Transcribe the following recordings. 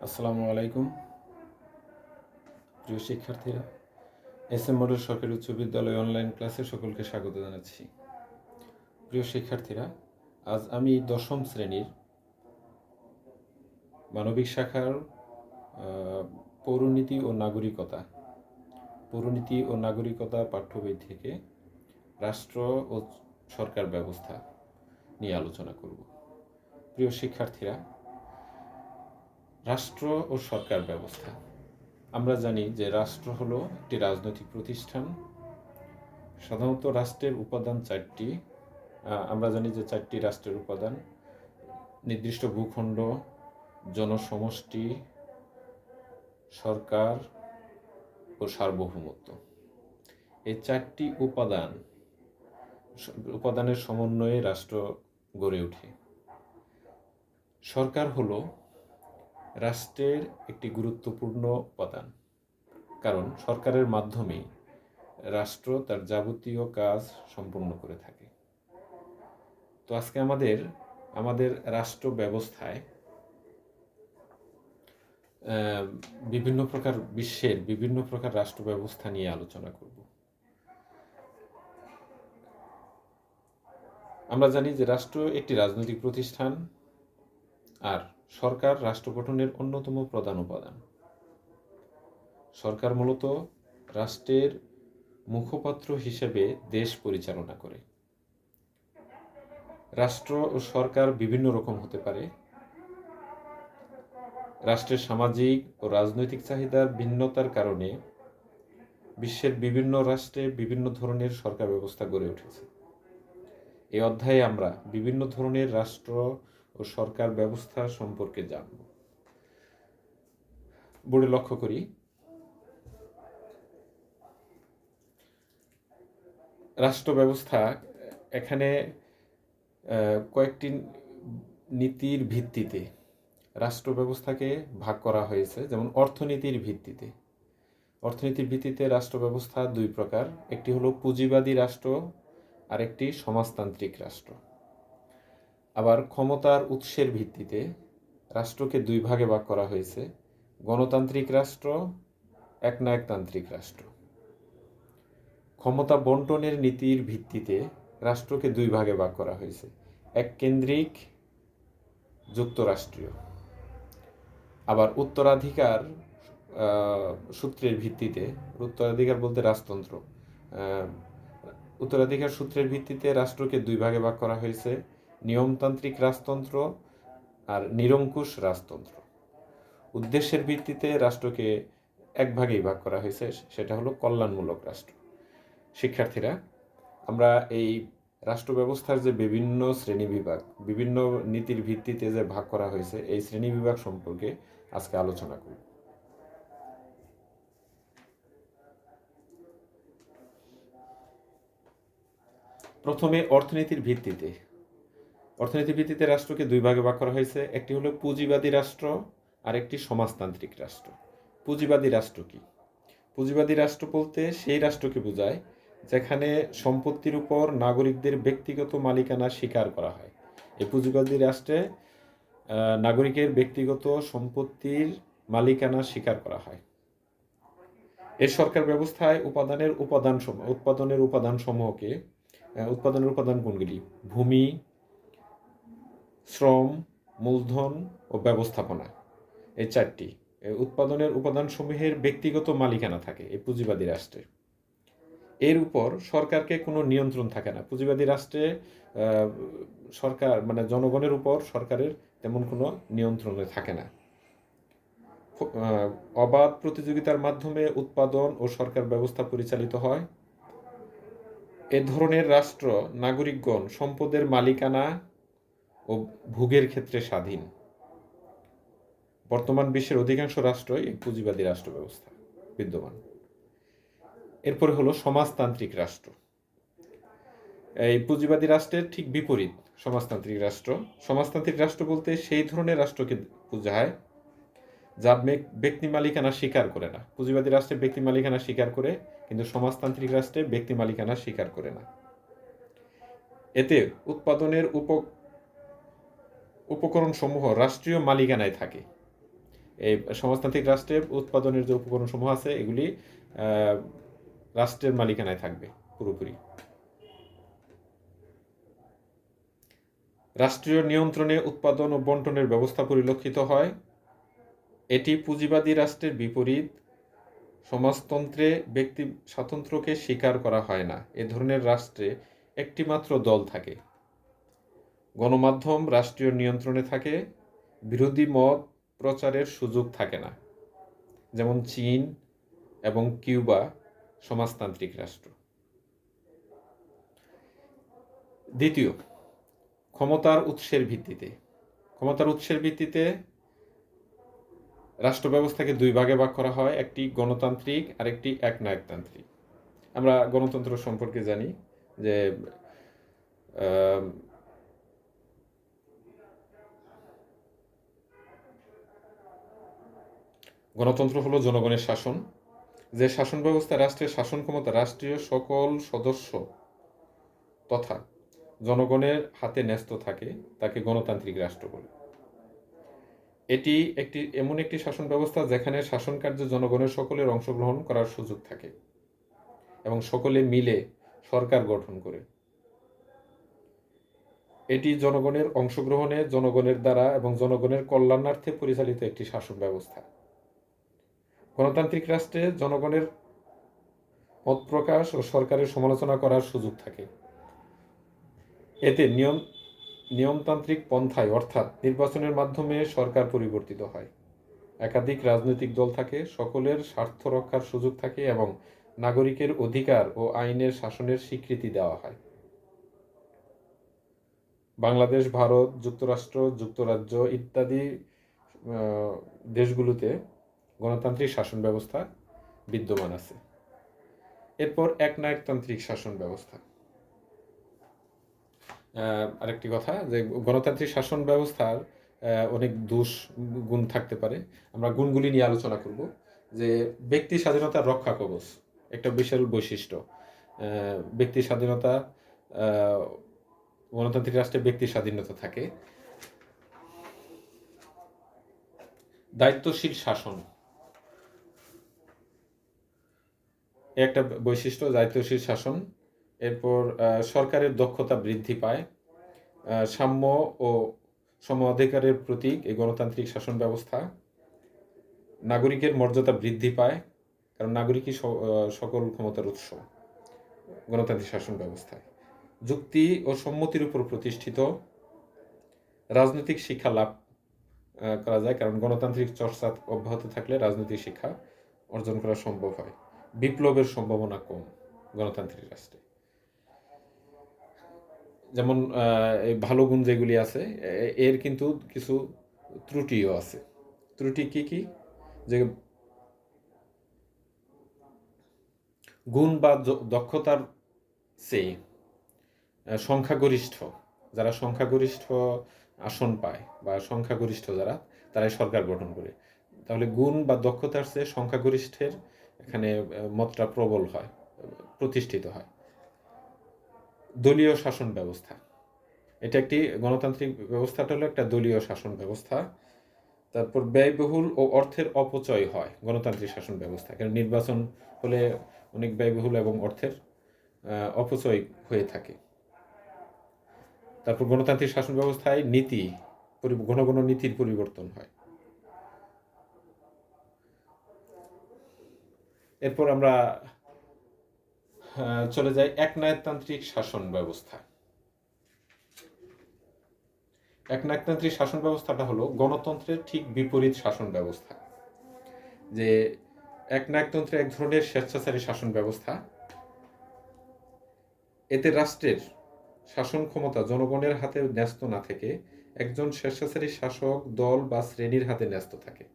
আসসালামু আলাইকুম প্রিয় শিক্ষার্থীরা। এস.এম. মডেল সরকারি উচ্চ বিদ্যালয় অনলাইন ক্লাসে সকলকে স্বাগত জানাচ্ছি। প্রিয় শিক্ষার্থীরা, আজ আমি দশম শ্রেণীর মানবিক শাখার পৌরনীতি ও নাগরিকতা পাঠ্য বই থেকে রাষ্ট্র ও সরকার ব্যবস্থা নিয়ে আলোচনা করব। প্রিয় শিক্ষার্থীরা, রাষ্ট্র ও সরকার ব্যবস্থা, আমরা জানি যে রাষ্ট্র হলো একটি রাজনৈতিক প্রতিষ্ঠান। সাধারণত রাষ্ট্রের উপাদান চারটি। আমরা জানি যে চারটি রাষ্ট্রের উপাদান: নির্দিষ্ট ভূখণ্ড, জনসমষ্টি, সরকার ও সার্বভৌমত্ব। এই চারটি উপাদানের সমন্বয়ে রাষ্ট্র গড়ে ওঠে। সরকার হলো রাষ্ট্রের একটি গুরুত্বপূর্ণ উপাদান, কারণ সরকারের মাধ্যমেই রাষ্ট্র তার যাবতীয় কাজ সম্পন্ন করে থাকে। তো আজকে আমাদের রাষ্ট্র ব্যবস্থায় বিশ্বের বিভিন্ন প্রকার রাষ্ট্র ব্যবস্থা নিয়ে আলোচনা করব। আমরা জানি যে রাষ্ট্র একটি রাজনৈতিক প্রতিষ্ঠান, আর সরকার রাষ্ট্র গঠনের অন্যতম প্রধান উপাদান। সরকার মূলত রাষ্ট্রের মুখপাত্র হিসেবে দেশ পরিচালনা করে। রাষ্ট্র ও সরকার বিভিন্ন রকম হতে পারে। রাষ্ট্রের সামাজিক ও রাজনৈতিক চাহিদার ভিন্নতার কারণে বিশ্বের বিভিন্ন রাষ্ট্রে বিভিন্ন ধরনের সরকার ব্যবস্থা গড়ে উঠেছে। এই অধ্যায়ে আমরা বিভিন্ন ধরনের রাষ্ট্র ও সরকার ব্যবস্থা সম্পর্কে জানব। বোর্ডে লক্ষ্য করি, রাষ্ট্র ব্যবস্থা এখানে কয়েকটি নীতির ভিত্তিতে রাষ্ট্র ব্যবস্থাকে ভাগ করা হয়েছে। যেমন অর্থনীতির ভিত্তিতে রাষ্ট্র ব্যবস্থা দুই প্রকার: একটি হলো পুঁজিবাদী রাষ্ট্র আর একটি সমাজতান্ত্রিক রাষ্ট্র। আবার ক্ষমতার উৎসের ভিত্তিতে রাষ্ট্রকে দুই ভাগে ভাগ করা হয়েছে: গণতান্ত্রিক রাষ্ট্র, একনায়কতান্ত্রিক রাষ্ট্র। ক্ষমতা বন্টনের নীতির ভিত্তিতে রাষ্ট্রকে দুই ভাগে ভাগ করা হয়েছে: এককেন্দ্রিক, যুক্তরাষ্ট্রীয়। আবার উত্তরাধিকার সূত্রের ভিত্তিতে, উত্তরাধিকার বলতে রাজতন্ত্র, উত্তরাধিকার সূত্রের ভিত্তিতে রাষ্ট্রকে দুই ভাগে ভাগ করা হয়েছে: নিয়মতান্ত্রিক রাজতন্ত্র আর নিরঙ্কুশ রাজতন্ত্র। উদ্দেশ্যের ভিত্তিতে রাষ্ট্রকে এক ভাগেই ভাগ করা হয়েছে, সেটা হলো কল্যাণমূলক রাষ্ট্র। শিক্ষার্থীরা, আমরা এই রাষ্ট্র ব্যবস্থার যে বিভিন্ন শ্রেণীবিভাগ, বিভিন্ন নীতির ভিত্তিতে যে ভাগ করা হয়েছে, এই শ্রেণীবিভাগ সম্পর্কে আজকে আলোচনা করব। প্রথমে অর্থনীতির ভিত্তিতে রাষ্ট্রকে দুই ভাগে ভাগ করা হয়েছে: একটি হলো পুঁজিবাদী রাষ্ট্র আর একটি সমাজতান্ত্রিক রাষ্ট্র। পুঁজিবাদী রাষ্ট্র কি? পুঁজিবাদী রাষ্ট্র বলতে সেই রাষ্ট্রকে বোঝায় যেখানে সম্পত্তির উপর নাগরিকদের ব্যক্তিগত মালিকানা স্বীকার করা হয়। এই পুঁজিবাদী রাষ্ট্রে নাগরিকের ব্যক্তিগত সম্পত্তির মালিকানা স্বীকার করা হয়। এর সরকার ব্যবস্থায় উৎপাদনের উপাদান কোনগুলি? ভূমি, শ্রম, মূলধন ও ব্যবস্থাপনা। এই চারটি উৎপাদনের উপাদানসমূহের ব্যক্তিগত মালিকানা থাকে এই পুঁজিবাদী রাষ্ট্রে। এর উপর সরকারকে কোনো নিয়ন্ত্রণ থাকে না। পুঁজিবাদী রাষ্ট্রে সরকার জনগণের উপর সরকারের তেমন কোনো নিয়ন্ত্রণে থাকে না। অবাধ প্রতিযোগিতার মাধ্যমে উৎপাদন ও সরকার ব্যবস্থা পরিচালিত হয়। এ ধরনের রাষ্ট্র নাগরিকগণ সম্পদের মালিকানা ও ভোগের ক্ষেত্রে স্বাধীন। বর্তমান বিশ্বের অধিকাংশ রাষ্ট্রই এই পুঁজিবাদী রাষ্ট্র ব্যবস্থা বিদ্যমান। এরপরে হলো সমাজতান্ত্রিক রাষ্ট্র। এই পুঁজিবাদী রাষ্ট্রের ঠিক বিপরীত সমাজতান্ত্রিক রাষ্ট্র। সমাজতান্ত্রিক রাষ্ট্র বলতে সেই ধরনের রাষ্ট্রকে বোঝায় যা ব্যক্তি মালিকানা স্বীকার করে না। পুঁজিবাদী রাষ্ট্রে ব্যক্তি মালিকানা স্বীকার করে, কিন্তু সমাজতান্ত্রিক রাষ্ট্রে ব্যক্তি মালিকানা স্বীকার করে না। এতে উৎপাদনের উপকরণ সমূহ রাষ্ট্রীয় মালিকানায় থাকে। এই সমাজতান্ত্রিক রাষ্ট্রে উৎপাদনের যে উপকরণসমূহ আছে এগুলি রাষ্ট্রের মালিকানায় থাকবে পুরোপুরি। রাষ্ট্রীয় নিয়ন্ত্রণে উৎপাদন ও বণ্টনের ব্যবস্থা পরিলক্ষিত হয়। এটি পুঁজিবাদী রাষ্ট্রের বিপরীত। সমাজতন্ত্রে ব্যক্তি স্বাতন্ত্র্যকে স্বীকার করা হয় না। এ ধরনের রাষ্ট্রে একটি মাত্র দল থাকে। গণমাধ্যম রাষ্ট্রীয় নিয়ন্ত্রণে থাকে। বিরোধী মত প্রচারের সুযোগ থাকে না। যেমন চীন এবং কিউবা সমাজতান্ত্রিক রাষ্ট্র। দ্বিতীয়, ক্ষমতার উৎসের ভিত্তিতে। ক্ষমতার উৎসের ভিত্তিতে রাষ্ট্র ব্যবস্থাকে দুই ভাগে ভাগ করা হয়, একটি গণতান্ত্রিক আর একটি একনায়কতান্ত্রিক। আমরা গণতন্ত্র সম্পর্কে জানি যে গণতন্ত্র হলো জনগণের শাসন। যে শাসন ব্যবস্থা রাষ্ট্রের শাসন ক্ষমতা রাষ্ট্রীয় সকল সদস্য তথা জনগণের হাতে ন্যস্ত থাকে তাকে গণতান্ত্রিক রাষ্ট্র বলে। এটি এমন একটি শাসন ব্যবস্থা যেখানে শাসন কার্যে জনগণের সকলের অংশগ্রহণ করার সুযোগ থাকে এবং সকলে মিলে সরকার গঠন করে। এটি জনগণের অংশগ্রহণে, জনগণের দ্বারা এবং জনগণের কল্যাণার্থে পরিচালিত একটি শাসন ব্যবস্থা। গণতান্ত্রিক রাষ্ট্রে জনগণের মত প্রকাশ ও সরকারের সমালোচনা করার সুযোগ থাকে। এতে নিয়মতান্ত্রিক পন্থায় অর্থাৎ নির্বাচনের মাধ্যমে সরকার পরিবর্তিত হয়। একাধিক রাজনৈতিক দল থাকে, সকলের স্বার্থ রক্ষার সুযোগ থাকে এবং নাগরিকের অধিকার ও আইনের শাসনের স্বীকৃতি দেওয়া হয়। বাংলাদেশ, ভারত, যুক্তরাষ্ট্র, যুক্তরাজ্য ইত্যাদি দেশগুলোতে গণতান্ত্রিক শাসন ব্যবস্থা বিদ্যমান আছে। এরপর একনায়কতান্ত্রিক শাসন ব্যবস্থা। আরেকটি কথা যে গণতান্ত্রিক শাসন ব্যবস্থার অনেক গুণ থাকতে পারে। আমরা গুণগুলি নিয়ে আলোচনা করব। যে ব্যক্তি স্বাধীনতার রক্ষা কবচ একটা বিশাল বৈশিষ্ট্য। ব্যক্তি স্বাধীনতা, গণতান্ত্রিক রাষ্ট্রে ব্যক্তি স্বাধীনতা থাকে। দায়িত্বশীল শাসন একটা বৈশিষ্ট্য, দায়িত্বশীল শাসন। এরপর সরকারের দক্ষতা বৃদ্ধি পায়। সাম্য ও সম অধিকারের প্রতীক এই গণতান্ত্রিক শাসন ব্যবস্থা। নাগরিকের মর্যাদা বৃদ্ধি পায়, কারণ নাগরিকই সকল ক্ষমতার উৎস গণতান্ত্রিক শাসন ব্যবস্থায়। যুক্তি ও সম্মতির উপর প্রতিষ্ঠিত। রাজনৈতিক শিক্ষা লাভ করা যায়, কারণ গণতান্ত্রিক চর্চা অব্যাহত থাকলে রাজনৈতিক শিক্ষা অর্জন করা সম্ভব হয়। বিপ্লবের সম্ভাবনা কম গণতান্ত্রিক রাষ্ট্রে। যেমন এই ভালো গুণ যেগুলি আছে এর কিন্তু কিছু ত্রুটিও আছে। ত্রুটি কি কি? যে গুণ বা দক্ষতার চেয়ে সংখ্যাগরিষ্ঠ যারা সংখ্যাগরিষ্ঠ আসন পায় বা সংখ্যাগরিষ্ঠ যারা, তারাই সরকার গঠন করে। তাহলে গুণ বা দক্ষতার চেয়ে সংখ্যাগরিষ্ঠের এখানে মতটা প্রবল হয়, প্রতিষ্ঠিত হয়। দলীয় শাসন ব্যবস্থা, এটা একটি গণতান্ত্রিক ব্যবস্থাটা হলো একটা দলীয় শাসন ব্যবস্থা। তারপর ব্যয়বহুল ও অর্থের অপচয় হয় গণতান্ত্রিক শাসন ব্যবস্থা, কারণ নির্বাচন হলে অনেক ব্যয়বহুল এবং অর্থের অপচয় হয়ে থাকে। তারপর গণতান্ত্রিক শাসন ব্যবস্থায় ঘন ঘন নীতির পরিবর্তন হয়। এরপর আমরা চলে যাই একনায়কতান্ত্রিক শাসন ব্যবস্থা। একনায়কতান্ত্রিক শাসন ব্যবস্থাটা হলো গণতন্ত্রের ঠিক বিপরীত শাসন ব্যবস্থা। যে একনায়কতন্ত্র এক ধরনের স্বেচ্ছাচারী শাসন ব্যবস্থা। এতে রাষ্ট্রের শাসন ক্ষমতা জনগণের হাতে ন্যস্ত না থেকে একজন স্বেচ্ছাচারী শাসক দল বা শ্রেণীর হাতে ন্যস্ত থাকে।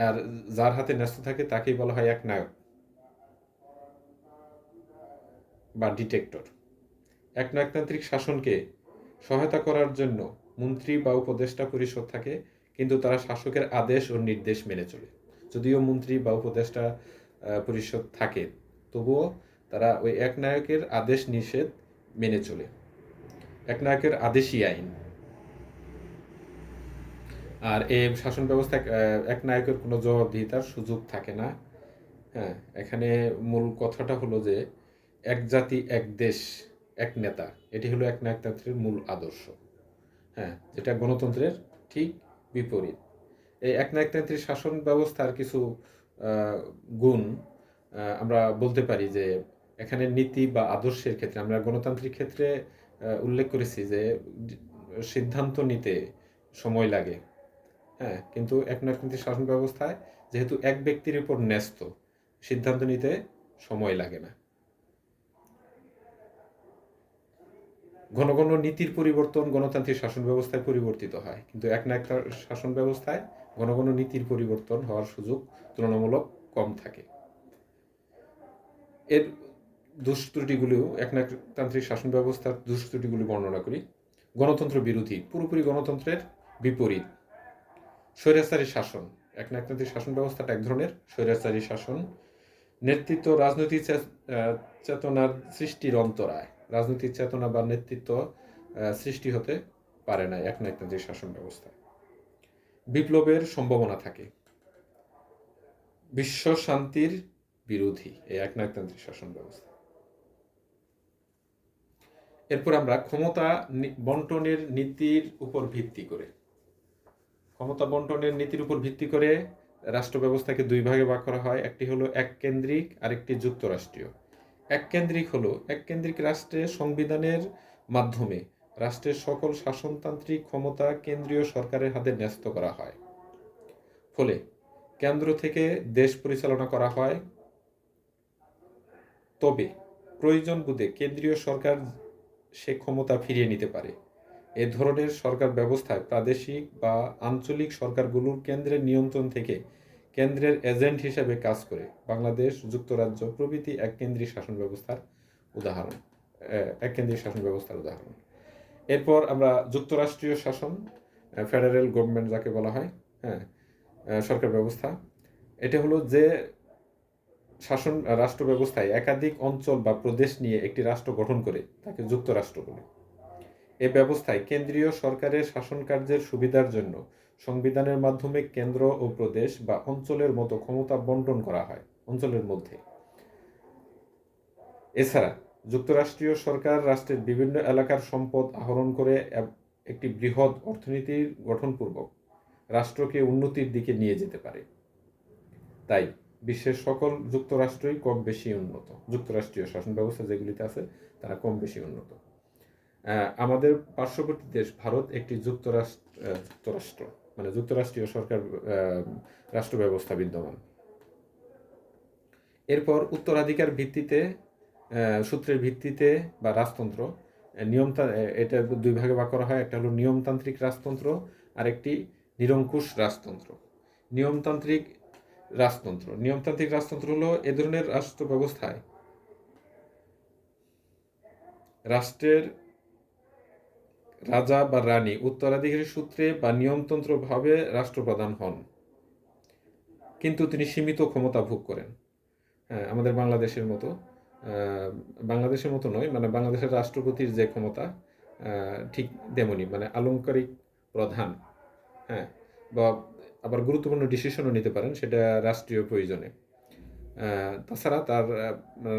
আর যার হাতে ন্যস্ত থাকে তাকেই বলা হয় একনায়ক বা ডিটেক্টর। একনায়কতান্ত্রিক শাসনকে সহায়তা করার জন্য মন্ত্রী বা উপদেষ্টা পরিষদ থাকে, কিন্তু তারা শাসকের আদেশ ও নির্দেশ মেনে চলে। যদিও মন্ত্রী বা উপদেষ্টা পরিষদ থাকে, তবুও তারা ওই একনায়কের আদেশ নিষেধ মেনে চলে। একনায়কের আদেশই আইন। আর এই শাসন ব্যবস্থায় একনায়কের কোনো জবাবদিহিতার সুযোগ থাকে না। হ্যাঁ, এখানে মূল কথাটা হলো যে এক জাতি এক দেশ এক নেতা, এটি হলো একনায়কতন্ত্রের মূল আদর্শ। হ্যাঁ, যেটা গণতন্ত্রের ঠিক বিপরীত। এই একনায়কতান্ত্রিক শাসন ব্যবস্থার কিছু গুণ আমরা বলতে পারি যে এখানে নীতি বা আদর্শের ক্ষেত্রে আমরা গণতান্ত্রিক ক্ষেত্রে উল্লেখ করেছি যে সিদ্ধান্ত নিতে সময় লাগে। হ্যাঁ, কিন্তু একনায়কতান্ত্রিক শাসন ব্যবস্থায় যেহেতু এক ব্যক্তির উপর ন্যস্ত, সিদ্ধান্ত নিতে সময় লাগে না। ঘন ঘন নীতির পরিবর্তন গণতান্ত্রিক শাসন ব্যবস্থায় পরিবর্তিত হয়, কিন্তু একনায়ক শাসন ব্যবস্থায় ঘন ঘন নীতির পরিবর্তন হওয়ার সুযোগ তুলনামূলক কম থাকে। এর দুষ্ত্রুটিগুলিও একনায়কতান্ত্রিক শাসন ব্যবস্থার দুষ্ত্রুটিগুলি বর্ণনা করি। গণতন্ত্র বিরোধী, পুরোপুরি গণতন্ত্রের বিপরীত। স্বৈরাচারী শাসন, একনায়কতান্ত্রিক শাসন ব্যবস্থাটা এক ধরনের স্বৈরাচারী শাসন। নেতৃত্ব রাজনৈতিক চেতনার সৃষ্টির অন্তরায়, রাজনৈতিক চেতনা বা নেতৃত্ব সৃষ্টি হতে পারে না একনায়কতান্ত্রিক শাসন ব্যবস্থায়। বিপ্লবের সম্ভাবনা থাকে। বিশ্ব শান্তির বিরোধী এই একনায়কতান্ত্রিক শাসন ব্যবস্থা। এরপর আমরা ক্ষমতা বন্টনের নীতির উপর ভিত্তি করে, ক্ষমতা বন্টনের নীতির উপর ভিত্তি করে রাষ্ট্র ব্যবস্থাকে দুই ভাগে ভাগ করা হয়। একটি হলো এককেন্দ্রিক, আরেকটি যুক্তরাষ্ট্রীয়। এককেন্দ্রিক রাষ্ট্রে সংবিধানের মাধ্যমে রাষ্ট্রের সকল শাসনতান্ত্রিক ক্ষমতা কেন্দ্রীয় সরকারের হাতে ন্যস্ত করা হয়। ফলে কেন্দ্র থেকে দেশ পরিচালনা করা হয়, তবে প্রয়োজন বোধে কেন্দ্রীয় সরকার সে ক্ষমতা ফিরিয়ে নিতে পারে। এ ধরনের সরকার ব্যবস্থায় প্রাদেশিক বা আঞ্চলিক সরকারগুলোর কেন্দ্রের নিয়ন্ত্রণ থেকে কেন্দ্রের এজেন্ট হিসেবে কাজ করে। বাংলাদেশ, যুক্তরাজ্য প্রভৃতি এককেন্দ্রিক শাসন ব্যবস্থার উদাহরণ। এরপর আমরা যুক্তরাষ্ট্রীয় শাসন, ফেডারেল গভর্নমেন্ট যাকে বলা হয়, হ্যাঁ, সরকার ব্যবস্থা। এটা হলো যে শাসন রাষ্ট্র ব্যবস্থায় একাধিক অঞ্চল বা প্রদেশ নিয়ে একটি রাষ্ট্র গঠন করে তাকে যুক্তরাষ্ট্র বলে। এ ব্যবস্থায় কেন্দ্রীয় সরকারের শাসন কার্যের সুবিধার জন্য সংবিধানের মাধ্যমে কেন্দ্র ও প্রদেশ বা অঞ্চলের মতো ক্ষমতা বন্টন করা হয় অঞ্চলের মধ্যে। এছাড়া যুক্তরাষ্ট্রীয় সরকার রাষ্ট্রের বিভিন্ন এলাকার সম্পদ আহরণ করে একটি বৃহৎ অর্থনীতির গঠনপূর্বক রাষ্ট্রকে উন্নতির দিকে নিয়ে যেতে পারে। তাই বিশ্বের সকল যুক্তরাষ্ট্রই কম বেশি উন্নত, যুক্তরাষ্ট্রীয় শাসন ব্যবস্থা যেগুলিতে আছে তারা কম বেশি উন্নত। আমাদের পার্শ্ববর্তী দেশ ভারত একটি যুক্তরাষ্ট্র মানে যুক্তরাষ্ট্রীয় সরকার রাষ্ট্র ব্যবস্থা বিদ্যমান। এরপর উত্তরাধিকার ভিত্তিতে, সূত্রের ভিত্তিতে বা রাজতন্ত্র, এটা দুই ভাগে ভাগ করা হয়। একটা হলো নিয়মতান্ত্রিক রাজতন্ত্র, আর একটি নিরঙ্কুশ রাজতন্ত্র। নিয়মতান্ত্রিক রাজতন্ত্র হলো এ ধরনের রাষ্ট্র ব্যবস্থায় রাষ্ট্রের রাজা বা রানী উত্তরাধিকারী সূত্রে বা নিয়মতন্ত্র ভাবে রাষ্ট্রপ্রধান হন, কিন্তু তিনি সীমিত ক্ষমতা ভোগ করেন। আমাদের বাংলাদেশের মতো নয়, মানে বাংলাদেশের রাষ্ট্রপতির যে ক্ষমতা ঠিক তেমনি, মানে আলংকারিক প্রধান, হ্যাঁ, বা আবার গুরুত্বপূর্ণ ডিসিশনও নিতে পারেন সেটা রাষ্ট্রীয় প্রয়োজনে। তাছাড়া তার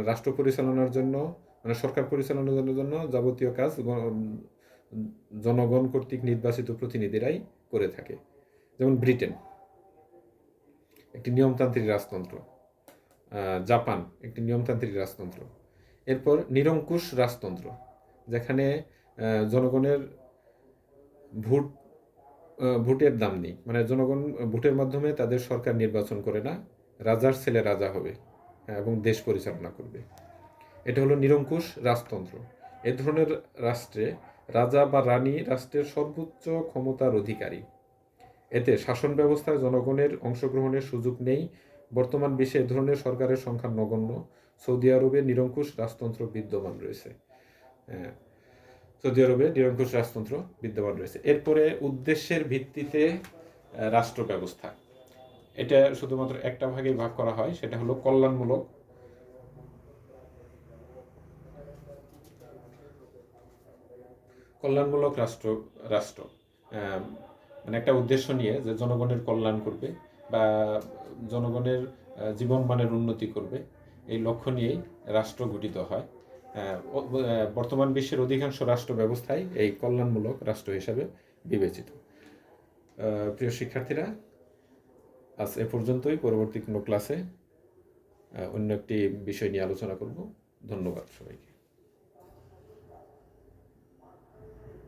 রাষ্ট্র পরিচালনার জন্য, মানে সরকার পরিচালনার জন্য যাবতীয় কাজ জনগণ কর্তৃক নির্বাচিত প্রতিনিধিরাই করে থাকে। যেমন ব্রিটেন একটি নিয়মতান্ত্রিক রাজতন্ত্র, জাপান একটি নিয়মতান্ত্রিক রাজতন্ত্র। এরপর নিরঙ্কুশ রাজতন্ত্র, যেখানে জনগণের ভোটের দাম নেই, মানে জনগণ ভোটের মাধ্যমে তাদের সরকার নির্বাচন করে না, রাজার ছেলে রাজা হবে এবং দেশ পরিচালনা করবে। এটা হলো নিরঙ্কুশ রাজতন্ত্র। এ ধরনের রাষ্ট্রে রাজা বা রানী রাষ্ট্রের সর্বোচ্চ ক্ষমতার অধিকারী। এতে শাসন ব্যবস্থায় জনগণের অংশগ্রহণের সুযোগ নেই। বর্তমান বিশ্বে এ ধরনের সরকারের সংখ্যা নগণ্য। সৌদি আরবে নিরঙ্কুশ রাজতন্ত্র বিদ্যমান রয়েছে। এরপরে উদ্দেশ্যের ভিত্তিতে রাষ্ট্র ব্যবস্থা, এটা শুধুমাত্র একটা ভাগে ভাগ করা হয়, সেটা হলো কল্যাণমূলক রাষ্ট্র। মানে একটা উদ্দেশ্য নিয়ে যে জনগণের কল্যাণ করবে বা জনগণের জীবনমানের উন্নতি করবে, এই লক্ষ্য নিয়েই রাষ্ট্র গঠিত হয়। বর্তমান বিশ্বের অধিকাংশ রাষ্ট্র ব্যবস্থাই এই কল্যাণমূলক রাষ্ট্র হিসাবে বিবেচিত। প্রিয় শিক্ষার্থীরা, আজ এ পর্যন্তই। পরবর্তী কোনো ক্লাসে অন্য একটি বিষয় নিয়ে আলোচনা করব। ধন্যবাদ সবাইকে।